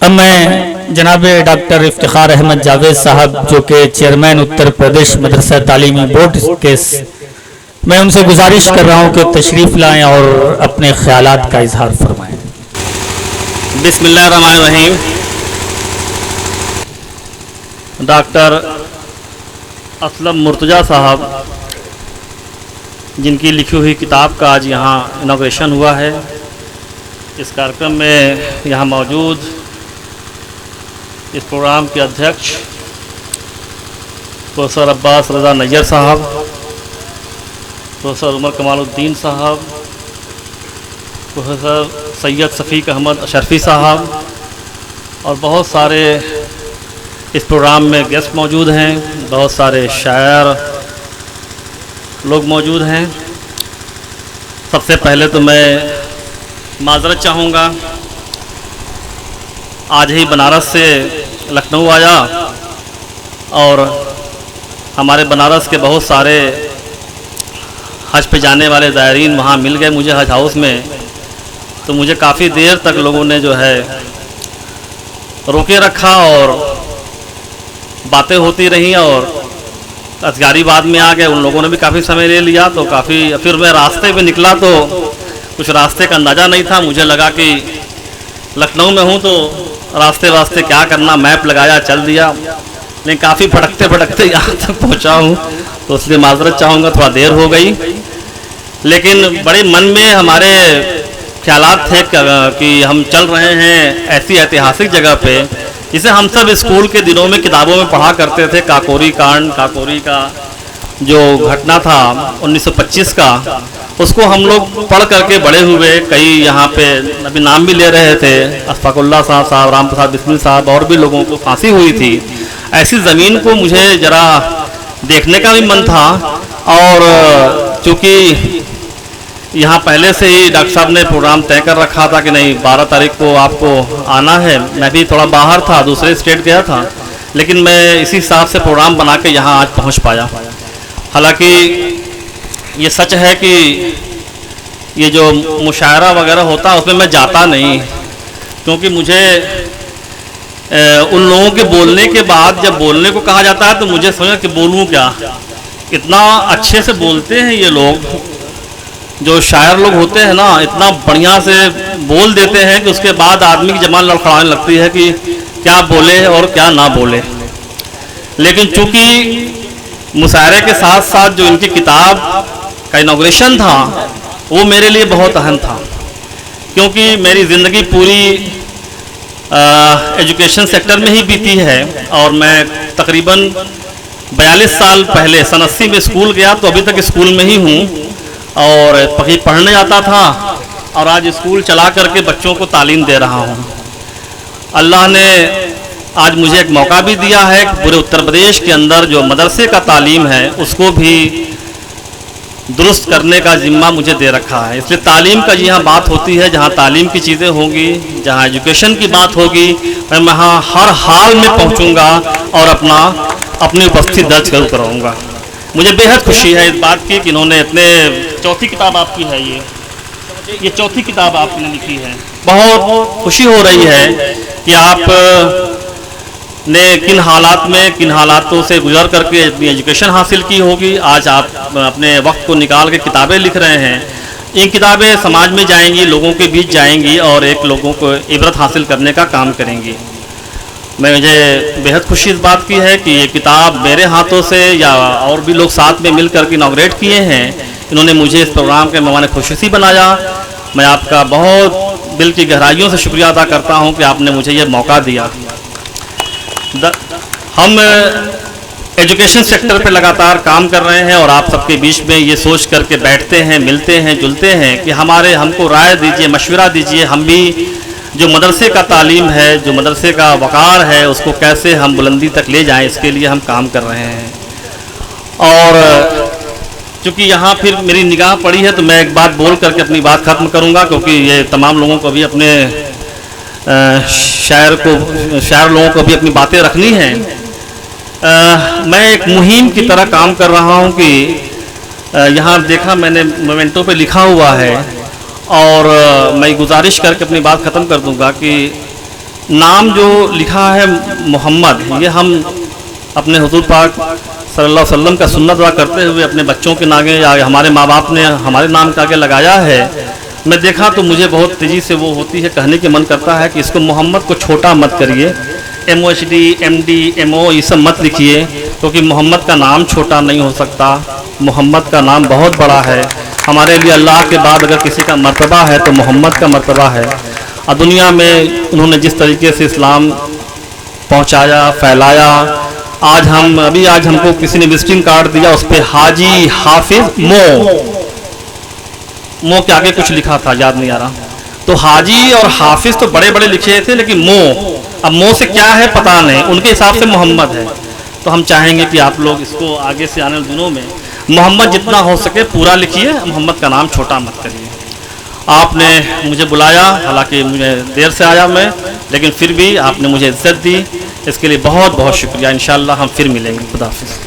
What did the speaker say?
अब मैं जनाब डॉक्टर इफ्तिखार अहमद जावेद साहब जो कि चेयरमैन उत्तर प्रदेश मदरसा तालीमी बोर्ड के, मैं उनसे गुजारिश कर रहा हूं कि तशरीफ़ लाएं और अपने ख्यालात का इजहार फरमाएं। बिस्मिल्लाहिर्रहमानिर्रहीम। डॉक्टर असलम मुर्तजा साहब जिनकी लिखी हुई किताब का आज यहाँ इनॉग्रेशन हुआ है, इस कार्यक्रम में यहाँ मौजूद इस प्रोग्राम के अध्यक्ष प्रोफेसर अब्बास रज़ा नैयर साहब, प्रोफेसर उमर कमालुद्दीन साहब, प्रोफेसर सैयद शफीक अहमद अशरफी साहब और बहुत सारे इस प्रोग्राम में गेस्ट मौजूद हैं, बहुत सारे शायर लोग मौजूद हैं। सबसे पहले तो मैं माजरत चाहूँगा, आज ही बनारस से लखनऊ आया और हमारे बनारस के बहुत सारे हज पे जाने वाले ज़ायरीन वहाँ मिल गए मुझे हज हाउस में। तो मुझे काफ़ी देर तक लोगों ने जो है रोके रखा और बातें होती रहीं और असगारी बाद में आ गए, उन लोगों ने भी काफ़ी समय ले लिया। तो काफ़ी फिर मैं रास्ते पे निकला तो कुछ रास्ते का अंदाज़ा नहीं था, मुझे लगा कि लखनऊ में हूँ तो रास्ते क्या करना, मैप लगाया चल दिया, लेकिन काफ़ी भटकते भटकते यहाँ तक पहुँचा हूँ। तो इसलिए माजरत चाहूँगा, थोड़ा देर हो गई, लेकिन बड़े मन में हमारे ख्यालात थे कि हम चल रहे हैं ऐसी ऐतिहासिक जगह पे जिसे हम सब स्कूल के दिनों में किताबों में पढ़ा करते थे। काकोरी कांड, काकोरी का जो घटना था 1925 का, उसको हम लोग पढ़ करके बड़े हुए। कई यहाँ पे अभी नाम भी ले रहे थे, अशफाकुल्लाह साहब, राम प्रसाद बिस्मिल साहब और भी लोगों को फांसी हुई थी। ऐसी ज़मीन को मुझे ज़रा देखने का भी मन था और चूँकि यहाँ पहले से ही डॉक्टर साहब ने प्रोग्राम तय कर रखा था कि नहीं 12 तारीख को आपको आना है। मैं भी थोड़ा बाहर था, दूसरे स्टेट गया था, लेकिन मैं इसी हिसाब से प्रोग्राम बना के यहाँ आज पहुँच पाया। हालांकि ये सच है कि ये जो मुशायरा वगैरह होता है उसमें मैं जाता नहीं, क्योंकि मुझे उन लोगों के बोलने के बाद जब बोलने को कहा जाता है तो मुझे समझा कि बोलूँ क्या। इतना अच्छे से बोलते हैं ये लोग, जो शायर लोग होते हैं ना, इतना बढ़िया से बोल देते हैं कि उसके बाद आदमी की ज़बान लड़खड़ाने लगती है कि क्या बोले और क्या ना बोले। लेकिन चूँकि मुशायरे के साथ साथ जो इनकी किताब का इनॉग्रेशन था वो मेरे लिए बहुत अहम था, क्योंकि मेरी ज़िंदगी पूरी एजुकेशन सेक्टर में ही बीती है और मैं तकरीबन 42 साल पहले सन 80 में स्कूल गया, तो अभी तक स्कूल में ही हूँ और पढ़ने जाता था और आज स्कूल चला करके बच्चों को तालीम दे रहा हूँ। अल्लाह ने आज मुझे एक मौका भी दिया है कि पूरे उत्तर प्रदेश के अंदर जो मदरसे का तालीम है उसको भी दुरुस्त करने का जिम्मा मुझे दे रखा है। इसलिए तालीम का यहाँ बात होती है, जहाँ तालीम की चीज़ें होंगी, जहाँ एजुकेशन की बात होगी, मैं वहाँ हर हाल में पहुँचूँगा और अपनी उपस्थिति दर्ज जरूर कराऊँगा। मुझे बेहद खुशी है इस बात की कि इन्होंने इतने चौथी किताब आपकी है, ये चौथी किताब आपने लिखी है। बहुत खुशी हो रही है कि आप ने किन हालातों से गुजर करके अपनी एजुकेशन हासिल की होगी। आज आप अपने वक्त को निकाल के किताबें लिख रहे हैं। ये किताबें समाज में जाएंगी, लोगों के बीच जाएंगी और एक लोगों को इबरत हासिल करने का काम करेंगी। मुझे बेहद खुशी इस बात की है कि ये किताब मेरे हाथों से या और भी लोग साथ में मिल करके इनॉग्रेट किए हैं, इन्होंने मुझे इस प्रोग्राम के मेहमान खुशी बनाया। मैं आपका बहुत दिल की गहराइयों से शुक्रिया अदा करता हूँ कि आपने मुझे ये मौका दिया। हम एजुकेशन सेक्टर पे लगातार काम कर रहे हैं और आप सबके बीच में ये सोच करके बैठते हैं, मिलते हैं, जुलते हैं कि हमको राय दीजिए, मशवरा दीजिए, हम भी जो मदरसे का तालीम है, जो मदरसे का वक़ार है, उसको कैसे हम बुलंदी तक ले जाएं, इसके लिए हम काम कर रहे हैं। और चूँकि यहाँ फिर मेरी निगाह पड़ी है तो मैं एक बात बोल करके अपनी बात ख़त्म करूँगा, क्योंकि ये तमाम लोगों को भी अपने शायर लोगों को भी अपनी बातें रखनी हैं। मैं एक मुहिम की तरह काम कर रहा हूँ कि यहाँ देखा मैंने मोमेंटो पे लिखा हुआ है और मैं गुजारिश करके अपनी बात ख़त्म कर दूँगा कि नाम जो लिखा है मोहम्मद, ये हम अपने हुजूर पाक सल्लल्लाहु अलैहि वसल्लम का सुन्नत अदा करते हुए अपने बच्चों के नागे या हमारे माँ बाप ने हमारे नाम के आगे लगाया है। मैं देखा तो मुझे बहुत तेज़ी से वो होती है, कहने के मन करता है कि इसको मोहम्मद को छोटा मत करिए, MOHD MD MO ये सब मत लिखिए, क्योंकि मोहम्मद का नाम छोटा नहीं हो सकता। मोहम्मद का नाम बहुत बड़ा है। हमारे लिए अल्लाह के बाद अगर किसी का मर्तबा है तो मोहम्मद का मर्तबा है। और दुनिया में उन्होंने जिस तरीके से इस्लाम पहुंचाया, फैलाया, आज हमको किसी ने विजिटिंग कार्ड दिया, उस पर हाजी हाफिज मो के आगे कुछ लिखा था, याद नहीं आ रहा। तो हाजी और हाफिज तो बड़े बड़े लिखे थे, लेकिन अब मो से क्या है पता नहीं, उनके हिसाब से मोहम्मद है। तो हम चाहेंगे कि आप लोग इसको आगे से आने वाले दिनों में मोहम्मद जितना हो सके पूरा लिखिए, मोहम्मद का नाम छोटा मत करिए। आपने मुझे बुलाया, हालांकि मुझे देर से आया मैं, लेकिन फिर भी आपने मुझे इज्जत दी, इसके लिए बहुत बहुत शुक्रिया। इंशाअल्लाह हम फिर मिलेंगे। खुदा हाफिज़।